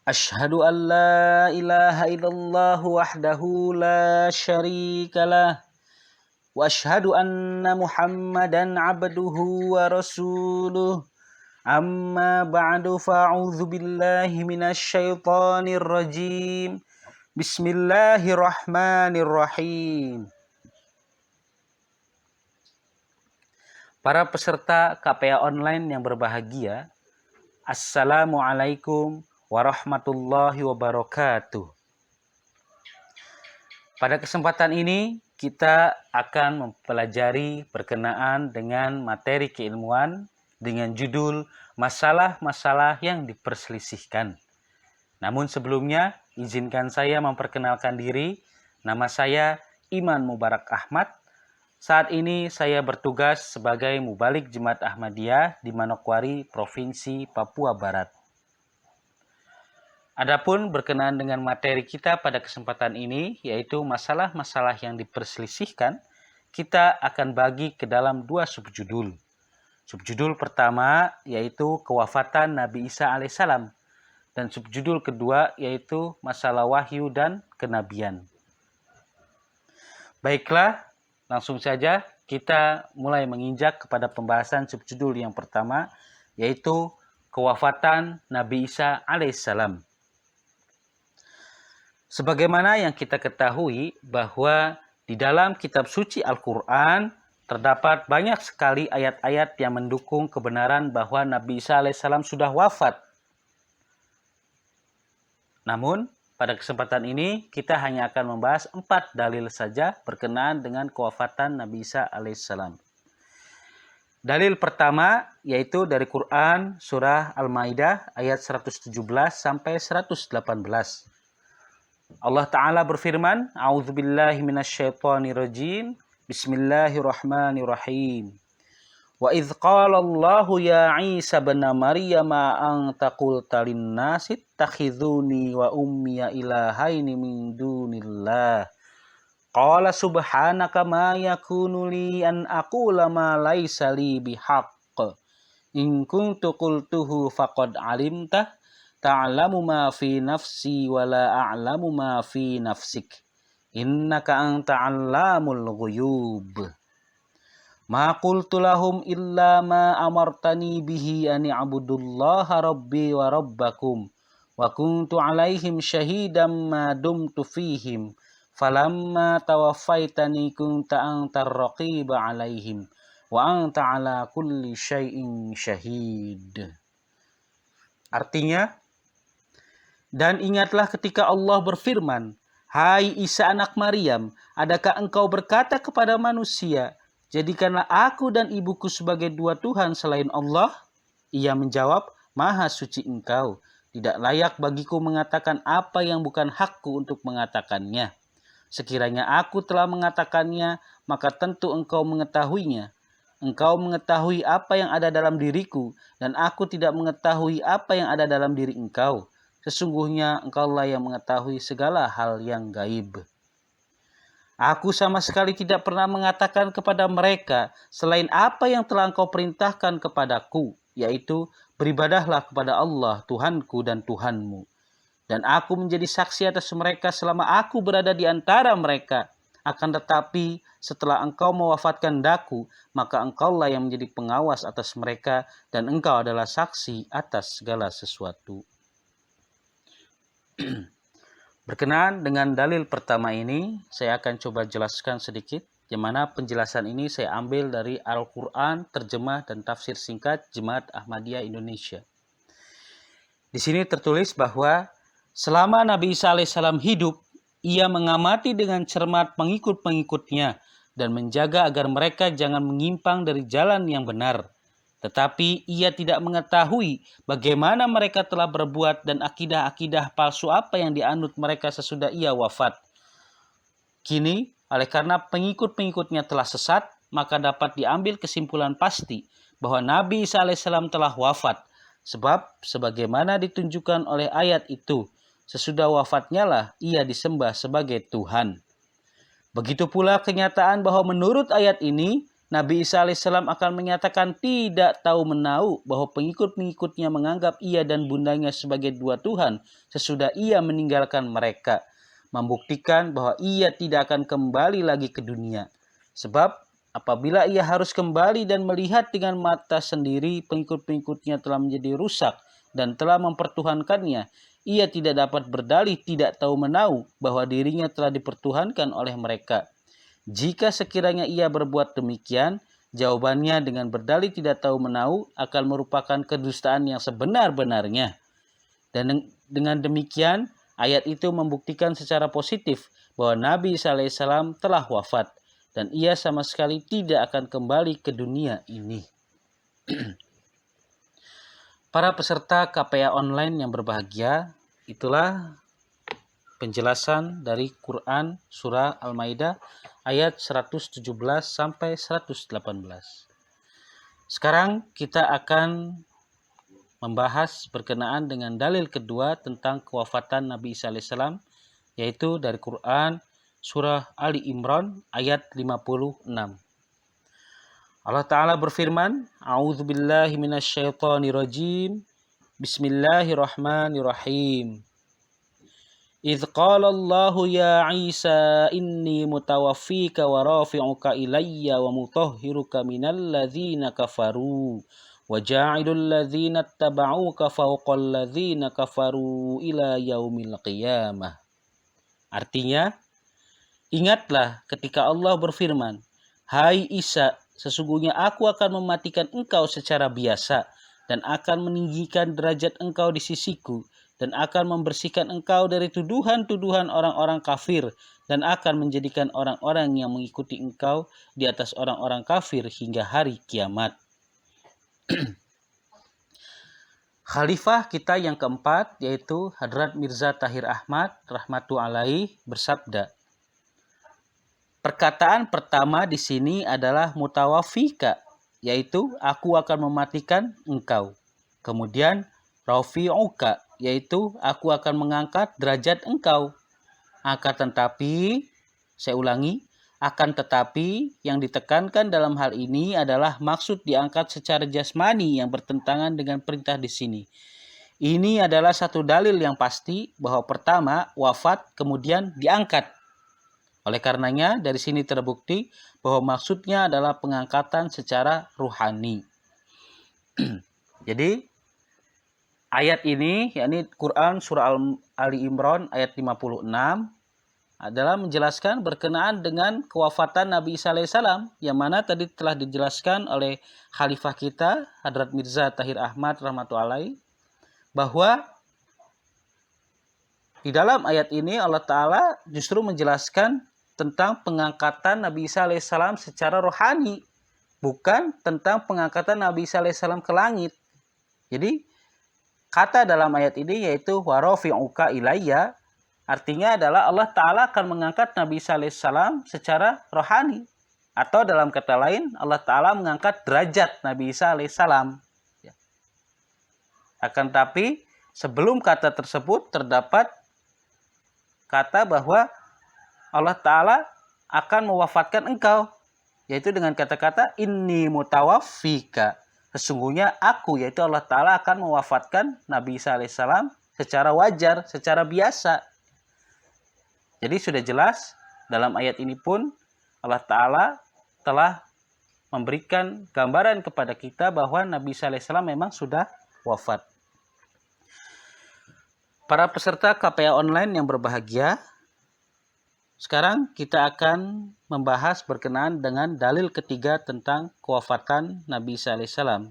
Asyhadu an la ilaha illallah wahdahu la syarika lah. Wa asyhadu anna Muhammadan abduhu wa rasuluh. Amma ba'du fa'udzu billahi minasy syaithanir rajim. Bismillahirrahmanirrahim. Para peserta KPA online yang berbahagia, Assalamualaikum warahmatullahi wabarakatuh. Pada kesempatan ini kita akan mempelajari berkenaan dengan materi keilmuan dengan judul masalah-masalah yang diperselisihkan. Namun sebelumnya izinkan saya memperkenalkan diri. Nama saya Iman Mubarak Ahmad. Saat ini saya bertugas sebagai Mubalik Jemaat Ahmadiyah di Manokwari, Provinsi Papua Barat. Adapun berkenaan dengan materi kita pada kesempatan ini, yaitu masalah-masalah yang diperselisihkan, kita akan bagi ke dalam dua subjudul. Subjudul pertama yaitu kewafatan Nabi Isa alaihissalam, dan subjudul kedua yaitu masalah wahyu dan kenabian. Baiklah, langsung saja kita mulai menginjak kepada pembahasan subjudul yang pertama, yaitu kewafatan Nabi Isa alaihissalam. Sebagaimana yang kita ketahui bahwa di dalam kitab suci Al-Quran terdapat banyak sekali ayat-ayat yang mendukung kebenaran bahwa Nabi Isa alaihissalam sudah wafat. Namun pada kesempatan ini kita hanya akan membahas 4 dalil saja berkenaan dengan kewafatan Nabi Isa alaihissalam. Dalil pertama yaitu dari Quran surah Al-Maidah ayat 117 sampai 118. Allah Ta'ala berfirman, A'udzubillahi minasyaitonirrajim, Bismillahirrahmanirrahim. Wa idh qala Allahu ya Isa ibn Maryam anta qulta lin-nasi ittakhidhuni wa ummiya ilahaini min dunillah. Qala subhanaka ma yakunu li an aqula ma laysa li bihaqq. In kuntu qultuhu faqad alimtah ta'lamu ma fi nafsi wa la a'lamu ma fi nafsik. Innaka anta 'allamul ghuyub. Ma qultu lahum illa ma amartani bihi an i'budullaha rabbi wa rabbakum wa kuntu 'alaihim syahidan ma dumtu fihim falamma tawaffaitani kunta antar raqiba 'alaihim wa anta 'ala kulli syai'in syahid. Artinya, dan ingatlah ketika Allah berfirman, Hai Isa anak Maryam, adakah engkau berkata kepada manusia, jadikanlah aku dan ibuku sebagai dua Tuhan selain Allah? Ia menjawab, Maha suci engkau. Tidak layak bagiku mengatakan apa yang bukan hakku untuk mengatakannya. Sekiranya aku telah mengatakannya, maka tentu engkau mengetahuinya. Engkau mengetahui apa yang ada dalam diriku, dan aku tidak mengetahui apa yang ada dalam diri engkau. Sesungguhnya engkaulah yang mengetahui segala hal yang gaib. Aku sama sekali tidak pernah mengatakan kepada mereka selain apa yang telah engkau perintahkan kepadaku, yaitu beribadahlah kepada Allah, Tuhanku dan Tuhanmu. Dan aku menjadi saksi atas mereka selama aku berada di antara mereka. Akan tetapi setelah engkau mewafatkan daku, maka engkaulah yang menjadi pengawas atas mereka dan engkau adalah saksi atas segala sesuatu. Berkenaan dengan dalil pertama ini, saya akan coba jelaskan sedikit, di mana penjelasan ini saya ambil dari Al-Quran, terjemah dan tafsir singkat Jemaat Ahmadiyah Indonesia. Di sini tertulis bahwa selama Nabi Isa alaihissalam hidup, ia mengamati dengan cermat pengikut-pengikutnya dan menjaga agar mereka jangan menyimpang dari jalan yang benar. Tetapi ia tidak mengetahui bagaimana mereka telah berbuat dan akidah-akidah palsu apa yang dianut mereka sesudah ia wafat. Kini, oleh karena pengikut-pengikutnya telah sesat, maka dapat diambil kesimpulan pasti bahwa Nabi Isa alaihissalam telah wafat. Sebab, sebagaimana ditunjukkan oleh ayat itu, sesudah wafatnya lah ia disembah sebagai Tuhan. Begitu pula kenyataan bahwa menurut ayat ini, Nabi Isa alaihissalam akan menyatakan tidak tahu menahu bahwa pengikut-pengikutnya menganggap ia dan bundanya sebagai dua Tuhan sesudah ia meninggalkan mereka, membuktikan bahwa ia tidak akan kembali lagi ke dunia. Sebab apabila ia harus kembali dan melihat dengan mata sendiri pengikut-pengikutnya telah menjadi rusak dan telah mempertuhankannya, ia tidak dapat berdalih tidak tahu menahu bahwa dirinya telah dipertuhankan oleh mereka. Jika sekiranya ia berbuat demikian, jawabannya dengan berdalih tidak tahu menahu akan merupakan kedustaan yang sebenar-benarnya. Dan dengan demikian, ayat itu membuktikan secara positif bahwa Nabi Isa alaihissalam telah wafat dan ia sama sekali tidak akan kembali ke dunia ini. Para peserta KPA online yang berbahagia, itulah penjelasan dari Quran surah Al-Maidah ayat 117 sampai 118. Sekarang kita akan membahas berkenaan dengan dalil kedua tentang kewafatan Nabi Isa alaihissalam, yaitu dari Quran surah Ali Imran ayat 56. Allah Ta'ala berfirman, A'udzubillahi minasyaitonirrajim, Bismillahirrahmanirrahim. Idz qala Allahu ya Isa inni mutawaffika wa rafi'uka ilayya wa mutahhiruka minal ladzina kafaru wa ja'ilul ladzina ittaba'uka fawqal ladzina kafaru ila yaumil qiyamah. Artinya, ingatlah ketika Allah berfirman, Hai Isa, sesungguhnya aku akan mematikan engkau secara biasa dan akan meninggikan derajat engkau di sisiku dan akan membersihkan engkau dari tuduhan-tuduhan orang-orang kafir dan akan menjadikan orang-orang yang mengikuti engkau di atas orang-orang kafir hingga hari kiamat. Khalifah kita yang keempat, yaitu Hadrat Mirza Tahir Ahmad rahmatu alaih, bersabda, perkataan pertama di sini adalah mutawafika, yaitu aku akan mematikan engkau. Kemudian rafi'uka, yaitu aku akan mengangkat derajat engkau. Akan tetapi, saya ulangi, akan tetapi yang ditekankan dalam hal ini adalah maksud diangkat secara jasmani yang bertentangan dengan perintah di sini. Ini adalah satu dalil yang pasti bahwa pertama wafat kemudian diangkat. Oleh karenanya dari sini terbukti bahwa maksudnya adalah pengangkatan secara ruhani. Jadi ayat ini, yakni Quran surah Ali Imran ayat 56, adalah menjelaskan berkenaan dengan kewafatan Nabi Isa alaihissalam, yang mana tadi telah dijelaskan oleh khalifah kita, Hadrat Mirza Tahir Ahmad rahmatullahi, bahwa di dalam ayat ini Allah Ta'ala justru menjelaskan tentang pengangkatan Nabi Isa alaihissalam secara rohani, bukan tentang pengangkatan Nabi Isa alaihissalam ke langit. Jadi kata dalam ayat ini yaitu warafi'uka ilayya, artinya adalah Allah Ta'ala akan mengangkat Nabi Isa alaihissalam secara rohani. Atau dalam kata lain, Allah Ta'ala mengangkat derajat Nabi Isa alaihissalam. Akan tapi sebelum kata tersebut terdapat kata bahwa Allah Ta'ala akan mewafatkan engkau, yaitu dengan kata-kata inni mutawaffika. Sesungguhnya aku, yaitu Allah Ta'ala akan mewafatkan Nabi Isa alaihissalam secara wajar, secara biasa. Jadi sudah jelas dalam ayat ini pun Allah Ta'ala telah memberikan gambaran kepada kita bahwa Nabi Isa alaihissalam memang sudah wafat. Para peserta KPA online yang berbahagia, sekarang kita akan membahas berkenaan dengan dalil ketiga tentang kewafatan Nabi Isa alaihissalam,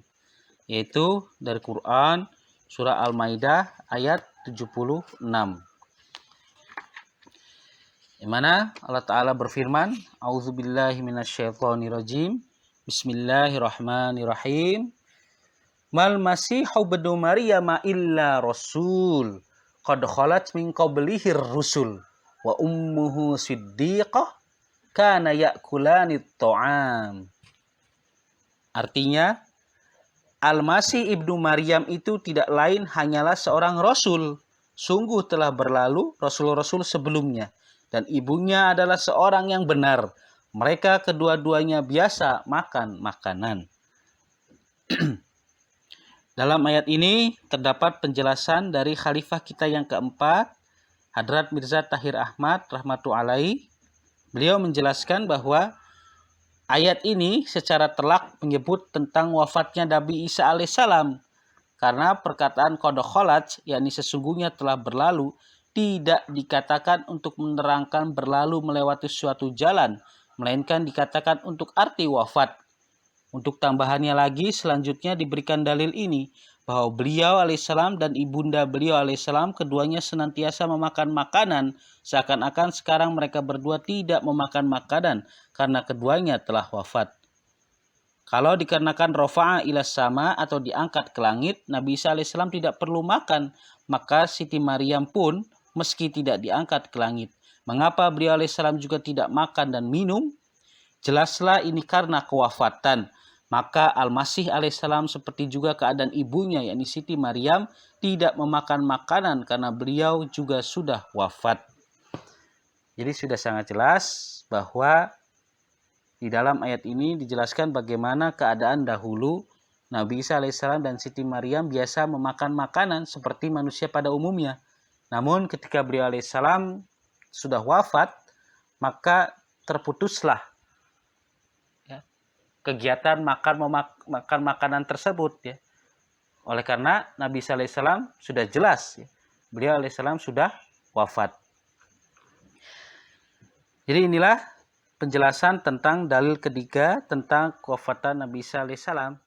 yaitu dari Quran surah Al-Maidah ayat 76. Di mana Allah Ta'ala berfirman, A'udzubillahi minasyaitonirrajim, Bismillahirrahmanirrahim. Mal masihu ibnu Maryam illa rasul, qad khalat min qablihir rusul. Wa ummuhu siddiqah kana ya'kulanit ta'am. Artinya, Al-Masih ibnu Maryam itu tidak lain hanyalah seorang rasul. Sungguh telah berlalu rasul-rasul sebelumnya. Dan ibunya adalah seorang yang benar. Mereka kedua-duanya biasa makan makanan. Dalam ayat ini terdapat penjelasan dari khalifah kita yang keempat, Hadrat Mirza Tahir Ahmad rahmatullahi. Beliau menjelaskan bahwa ayat ini secara telak menyebut tentang wafatnya Nabi Isa alaihissalam. Karena perkataan qad khalat, yakni sesungguhnya telah berlalu, tidak dikatakan untuk menerangkan berlalu melewati suatu jalan, melainkan dikatakan untuk arti wafat. Untuk tambahannya lagi, selanjutnya diberikan dalil ini, bahwa beliau alaihissalam dan ibunda beliau alaihissalam keduanya senantiasa memakan makanan, seakan-akan sekarang mereka berdua tidak memakan makanan, karena keduanya telah wafat. Kalau dikarenakan rofa'a ila sama atau diangkat ke langit, Nabi Isa alaihissalam tidak perlu makan, maka Siti Maryam pun meski tidak diangkat ke langit. Mengapa beliau alaihissalam juga tidak makan dan minum? Jelaslah ini karena kewafatan. Maka Al-Masih alaihissalam seperti juga keadaan ibunya, yakni Siti Maryam, tidak memakan makanan karena beliau juga sudah wafat. Jadi sudah sangat jelas bahwa di dalam ayat ini dijelaskan bagaimana keadaan dahulu Nabi Isa alaihissalam dan Siti Maryam biasa memakan makanan seperti manusia pada umumnya. Namun ketika beliau alaihissalam sudah wafat, maka terputuslah kegiatan makan makanan tersebut ya. Oleh karena Nabi Isa alaihissalam sudah jelas ya, beliau alaihissalam sudah wafat. Jadi inilah penjelasan tentang dalil ketiga tentang kewafatan Nabi Isa alaihissalam.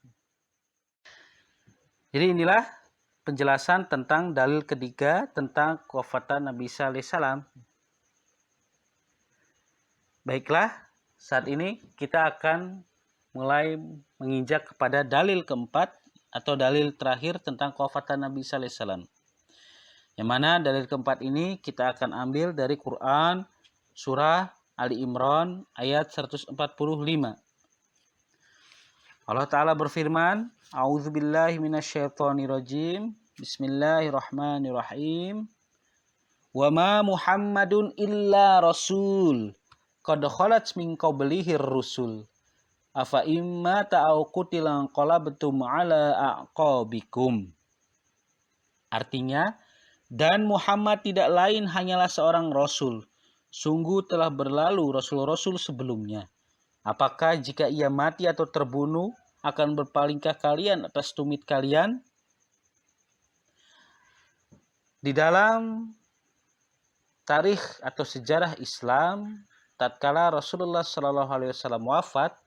Jadi inilah penjelasan tentang dalil ketiga tentang kewafatan Nabi Isa alaihissalam. Baiklah, saat ini kita akan mulai menginjak kepada dalil keempat atau dalil terakhir tentang kewafatan Nabi Isa alaihissalam. Yang mana dalil keempat ini kita akan ambil dari Quran surah Ali Imran ayat 145. Allah Ta'ala berfirman, A'udzubillahi minasyaitonirrajim, Bismillahirrahmanirrahim. Wa ma Muhammadun illa rasul, qad khalat min qablihir rusul. Afa imma ta'au qutilan qalabtum ala aqabikum. Artinya, dan Muhammad tidak lain hanyalah seorang rasul. Sungguh telah berlalu rasul-rasul sebelumnya. Apakah jika ia mati atau terbunuh, akan berpalingkah kalian atas tumit kalian? Di dalam tarikh atau sejarah Islam, tatkala Rasulullah SAW wafat,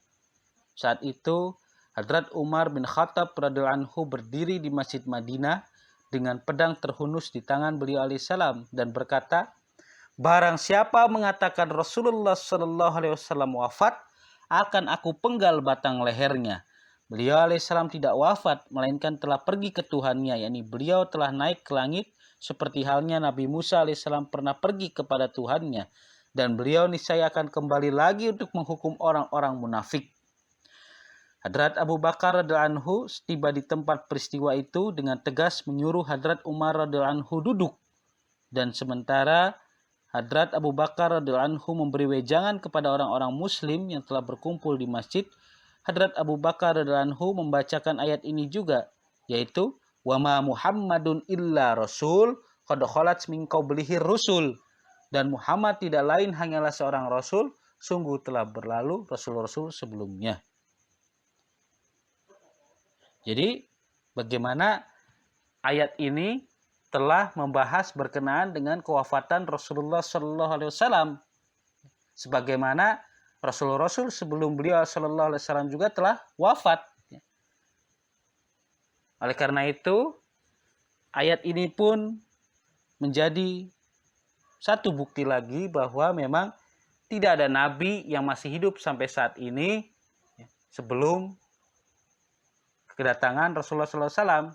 saat itu Hadrat Umar bin Khattab radhiyallahu anhu berdiri di Masjid Madinah dengan pedang terhunus di tangan beliau alaihissalam dan berkata, barang siapa mengatakan Rasulullah SAW wafat, akan aku penggal batang lehernya. Beliau alaihissalam tidak wafat, melainkan telah pergi ke Tuhannya, yakni beliau telah naik ke langit seperti halnya Nabi Musa alaihissalam pernah pergi kepada Tuhannya, dan beliau niscaya akan kembali lagi untuk menghukum orang-orang munafik. Hadrat Abu Bakar radhiyallahu anhu tiba di tempat peristiwa itu dengan tegas menyuruh Hadrat Umar radhiyallahu anhu duduk, dan sementara Hadrat Abu Bakar radhiyallahu anhu memberi wejangan kepada orang-orang muslim yang telah berkumpul di masjid, Hadrat Abu Bakar radhiyallahu anhu membacakan ayat ini juga, yaitu wa ma Muhammadun illa rasul qad khalat min qablihir rusul, dan Muhammad tidak lain hanyalah seorang rasul, sungguh telah berlalu rasul-rasul sebelumnya. Jadi bagaimana ayat ini telah membahas berkenaan dengan kewafatan Rasulullah SAW, sebagaimana Rasul-Rasul sebelum beliau SAW juga telah wafat. Oleh karena itu, ayat ini pun menjadi satu bukti lagi bahwa memang tidak ada nabi yang masih hidup sampai saat ini sebelum kedatangan Rasulullah SAW.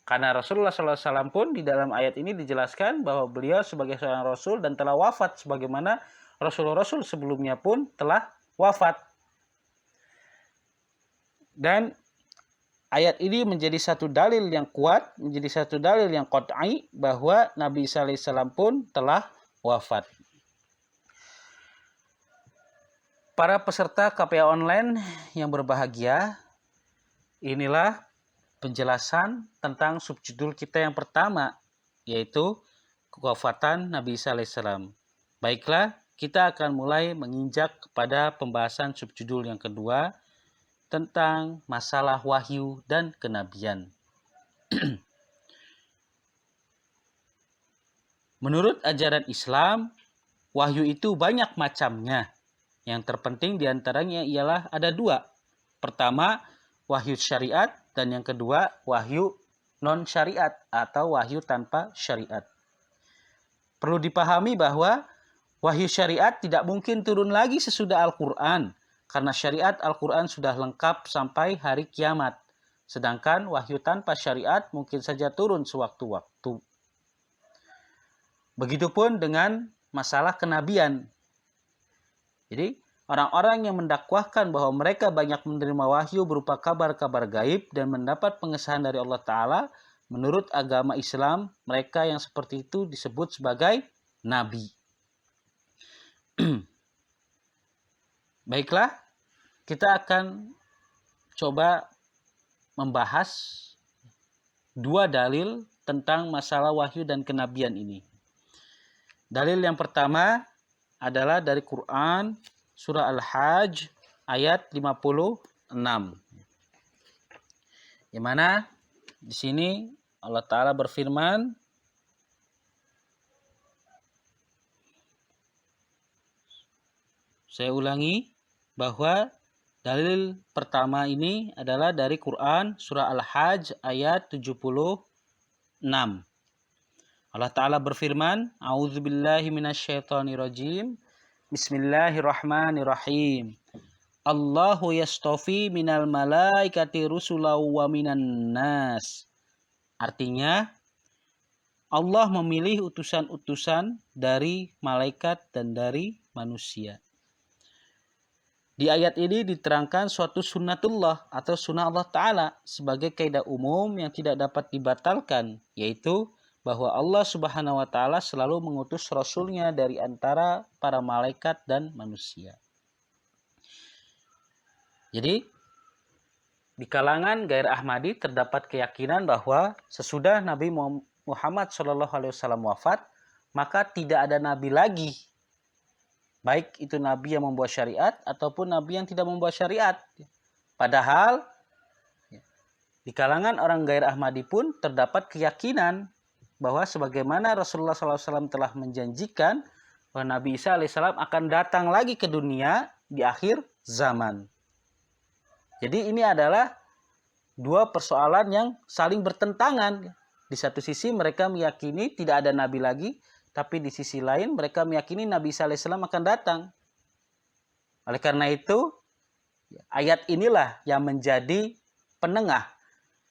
Karena Rasulullah SAW pun di dalam ayat ini dijelaskan bahwa beliau sebagai seorang Rasul dan telah wafat, sebagaimana Rasul-Rasul sebelumnya pun telah wafat. Dan ayat ini menjadi satu dalil yang kuat, menjadi satu dalil yang qat'i bahwa Nabi Isa alaihissalam pun telah wafat. Para peserta KPA online yang berbahagia, inilah penjelasan tentang subjudul kita yang pertama, yaitu kewafatan Nabi Isa alaihissalam. Baiklah, kita akan mulai menginjak kepada pembahasan subjudul yang kedua tentang masalah wahyu dan kenabian. Menurut ajaran Islam, wahyu itu banyak macamnya. Yang terpenting diantaranya ialah ada dua. Pertama, wahyu syariat, dan yang kedua, wahyu non-syariat atau wahyu tanpa syariat. Perlu dipahami bahwa wahyu syariat tidak mungkin turun lagi sesudah Al-Quran, karena syariat Al-Quran sudah lengkap sampai hari kiamat. Sedangkan wahyu tanpa syariat mungkin saja turun sewaktu-waktu. Begitupun dengan masalah kenabian. Jadi, orang-orang yang mendakwahkan bahwa mereka banyak menerima wahyu berupa kabar-kabar gaib dan mendapat pengesahan dari Allah Ta'ala, menurut agama Islam, mereka yang seperti itu disebut sebagai nabi. Baiklah, kita akan coba membahas dua dalil tentang masalah wahyu dan kenabian ini. Dalil yang pertama adalah dari Quran surah Al-Hajj ayat 56. Di mana di sini Allah Ta'ala berfirman, saya ulangi bahwa dalil pertama ini adalah dari Quran surah Al-Hajj ayat 76. Allah Ta'ala berfirman, A'udzubillahi minasyaitonirrajim, Bismillahirrahmanirrahim. Allahu yastofi minal malaikati rusulau wa minan nas. Artinya, Allah memilih utusan-utusan dari malaikat dan dari manusia. Di ayat ini diterangkan suatu sunnatullah atau sunnah Allah Ta'ala sebagai kaidah umum yang tidak dapat dibatalkan, yaitu bahwa Allah Subhanahu wa Ta'ala selalu mengutus Rasulnya dari antara para malaikat dan manusia. Jadi, di kalangan Gair Ahmadi terdapat keyakinan bahwa sesudah Nabi Muhammad SAW wafat, maka tidak ada nabi lagi. Baik itu nabi yang membawa syariat ataupun nabi yang tidak membawa syariat. Padahal, di kalangan orang Gair Ahmadi pun terdapat keyakinan bahwa sebagaimana Rasulullah SAW telah menjanjikan bahwa Nabi Isa alaihissalam akan datang lagi ke dunia di akhir zaman. Jadi ini adalah dua persoalan yang saling bertentangan. Di satu sisi mereka meyakini tidak ada Nabi lagi, tapi di sisi lain mereka meyakini Nabi Isa alaihissalam akan datang. Oleh karena itu, ayat inilah yang menjadi penengah.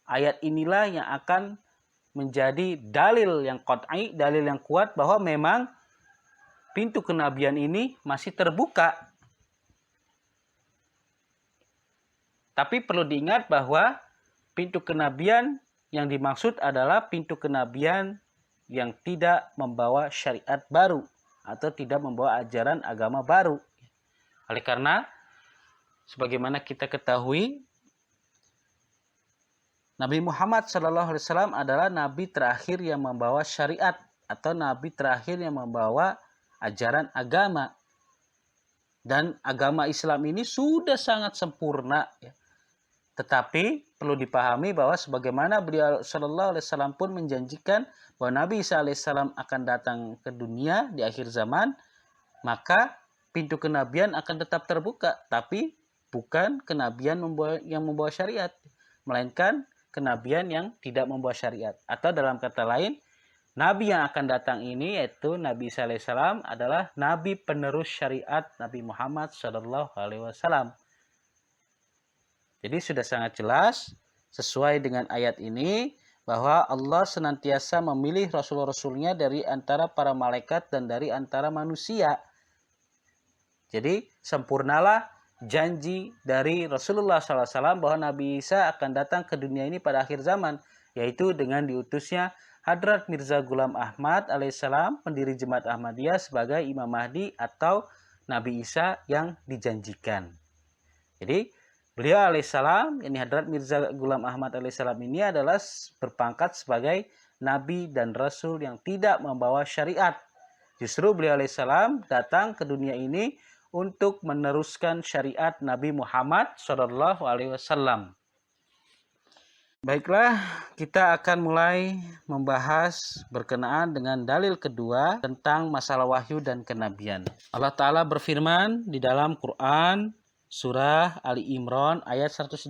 Ayat inilah yang akan menjadi dalil yang qat'i, dalil yang kuat bahwa memang pintu kenabian ini masih terbuka. Tapi perlu diingat bahwa pintu kenabian yang dimaksud adalah pintu kenabian yang tidak membawa syariat baru atau tidak membawa ajaran agama baru. Oleh karena, sebagaimana kita ketahui, Nabi Muhammad SAW adalah Nabi terakhir yang membawa syariat atau Nabi terakhir yang membawa ajaran agama. Dan agama Islam ini sudah sangat sempurna. Ya. Tetapi perlu dipahami bahwa sebagaimana beliau SAW pun menjanjikan bahwa Nabi Isa alaihissalam akan datang ke dunia di akhir zaman, maka pintu kenabian akan tetap terbuka. Tapi bukan kenabian yang membawa syariat, melainkan kenabian yang tidak membawa syariat. Atau dalam kata lain, Nabi yang akan datang ini yaitu Nabi Isa alaihissalam adalah Nabi penerus syariat Nabi Muhammad SAW. Jadi sudah sangat jelas sesuai dengan ayat ini bahwa Allah senantiasa memilih Rasul-Rasulnya dari antara para malaikat dan dari antara manusia. Jadi sempurnalah janji dari Rasulullah SAW bahwa Nabi Isa akan datang ke dunia ini pada akhir zaman, yaitu dengan diutusnya Hadrat Mirza Ghulam Ahmad alaihissalam, pendiri Jemaat Ahmadiyah sebagai Imam Mahdi atau Nabi Isa yang dijanjikan. Jadi beliau alaihissalam, ini Hadrat Mirza Ghulam Ahmad alaihissalam ini adalah berpangkat sebagai Nabi dan Rasul yang tidak membawa syariat. Justru beliau alaihissalam datang ke dunia ini untuk meneruskan syariat Nabi Muhammad SAW. Baiklah, kita akan mulai membahas berkenaan dengan dalil kedua tentang masalah wahyu dan kenabian. Allah Ta'ala berfirman di dalam Quran surah Ali Imran ayat 180.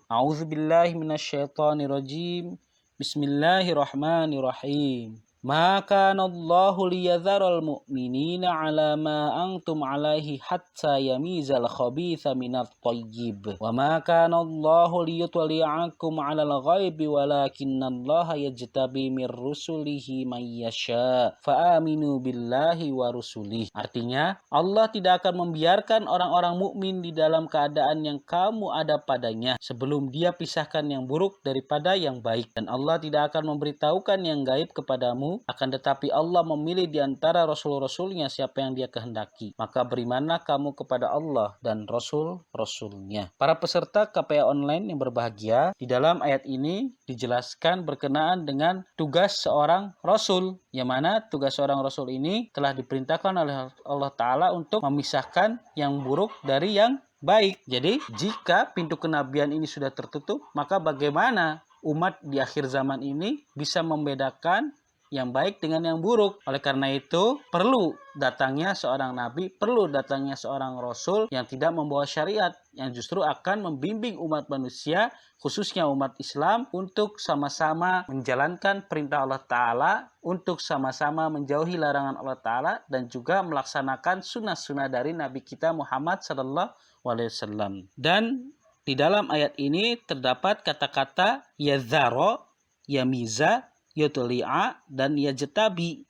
A'udzubillahi minasyaitonirrajim. Bismillahirrahmanirrahim. Ma kana Allahu liyadharal mu'minina 'ala ma antum 'alaihi hatta yamizal khabitha minat thayyib. Wa ma kana Allahu liyutli'akum 'alal ghaibi walakinnallaha yajtabi mir rusulihi may yasha. Fa aminu billahi wa rusulihi. Artinya, Allah tidak akan membiarkan orang-orang mukmin di dalam keadaan yang kamu ada padanya sebelum Dia pisahkan yang buruk daripada yang baik, dan Allah tidak akan memberitahukan yang gaib kepadamu. Akan tetapi Allah memilih di antara Rasul-Rasulnya siapa yang Dia kehendaki. Maka berimanlah kamu kepada Allah dan Rasul-Rasulnya. Para peserta KPA online yang berbahagia, di dalam ayat ini dijelaskan berkenaan dengan tugas seorang Rasul, yang mana tugas seorang Rasul ini telah diperintahkan oleh Allah Ta'ala untuk memisahkan yang buruk dari yang baik. Jadi jika pintu kenabian ini sudah tertutup, maka bagaimana umat di akhir zaman ini bisa membedakan yang baik dengan yang buruk? Oleh karena itu, perlu datangnya seorang nabi, perlu datangnya seorang rasul yang tidak membawa syariat, yang justru akan membimbing umat manusia, khususnya umat Islam, untuk sama-sama menjalankan perintah Allah Ta'ala, untuk sama-sama menjauhi larangan Allah Ta'ala, dan juga melaksanakan sunnah-sunnah dari Nabi kita Muhammad SAW. Dan di dalam ayat ini terdapat kata-kata yadzaro, yamiza, yutli'a, dan yajtabi,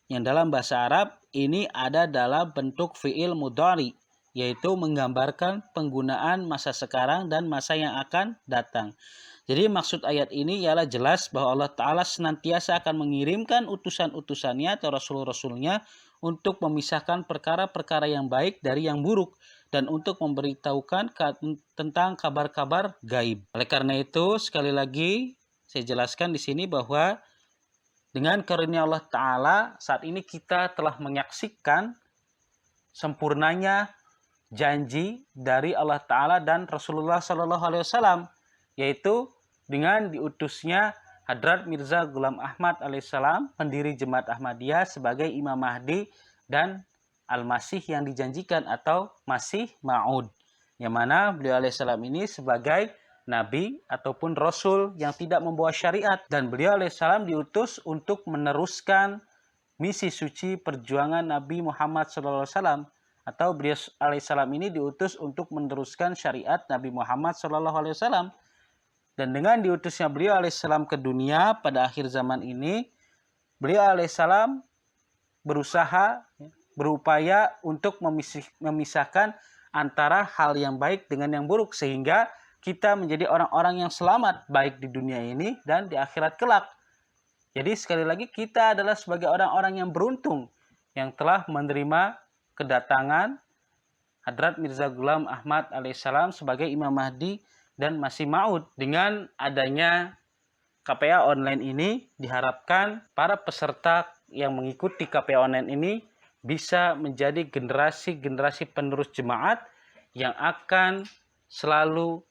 yang dalam bahasa Arab ini ada dalam bentuk fi'il mudhari, yaitu menggambarkan penggunaan masa sekarang dan masa yang akan datang. Jadi maksud ayat ini ialah jelas bahwa Allah Ta'ala senantiasa akan mengirimkan utusan-utusannya atau rasul-rasulnya untuk memisahkan perkara-perkara yang baik dari yang buruk, dan untuk memberitahukan tentang kabar-kabar gaib. Oleh karena itu, sekali lagi saya jelaskan di sini bahwa dengan karunia Allah Ta'ala saat ini kita telah menyaksikan sempurnanya janji dari Allah Ta'ala dan Rasulullah SAW, yaitu dengan diutusnya Hadrat Mirza Ghulam Ahmad alaihissalam, pendiri Jemaat Ahmadiyah, sebagai Imam Mahdi dan Al-Masih yang dijanjikan atau Masih Ma'ud, yang mana beliau alaihissalam ini sebagai Nabi ataupun Rasul yang tidak membawa syariat, dan beliau alaihissalam diutus untuk meneruskan misi suci perjuangan Nabi Muhammad SAW, atau beliau alaihissalam ini diutus untuk meneruskan syariat Nabi Muhammad SAW. Dan dengan diutusnya beliau alaihissalam ke dunia pada akhir zaman ini, beliau alaihissalam berupaya untuk memisahkan antara hal yang baik dengan yang buruk, sehingga kita menjadi orang-orang yang selamat baik di dunia ini dan di akhirat kelak. Jadi sekali lagi kita adalah sebagai orang-orang yang beruntung yang telah menerima kedatangan Hadrat Mirza Ghulam Ahmad alaihissalam sebagai Imam Mahdi dan Masih Ma'ud. Dengan adanya KPA online ini, diharapkan para peserta yang mengikuti KPA online ini bisa menjadi generasi-generasi penerus jemaat yang akan selalu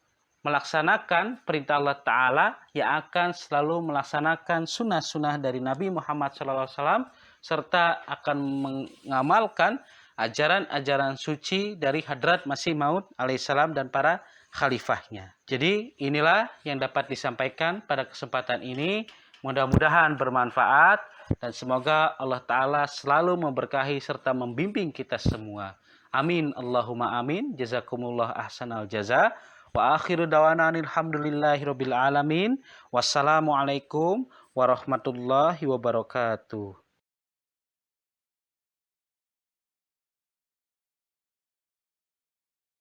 melaksanakan perintah Allah Ta'ala, yang akan selalu melaksanakan sunnah-sunnah dari Nabi Muhammad SAW, serta akan mengamalkan ajaran-ajaran suci dari Hadrat Masih Maud alaihissalam dan para khalifahnya. Jadi inilah yang dapat disampaikan pada kesempatan ini. Mudah-mudahan bermanfaat dan semoga Allah Ta'ala selalu memberkahi serta membimbing kita semua. Amin. Allahumma amin. Jazakumullah ahsanal jaza. Wa akhiru dawana alhamdulillahirabbil alamin. Wassalamualaikum warahmatullahi wabarakatuh.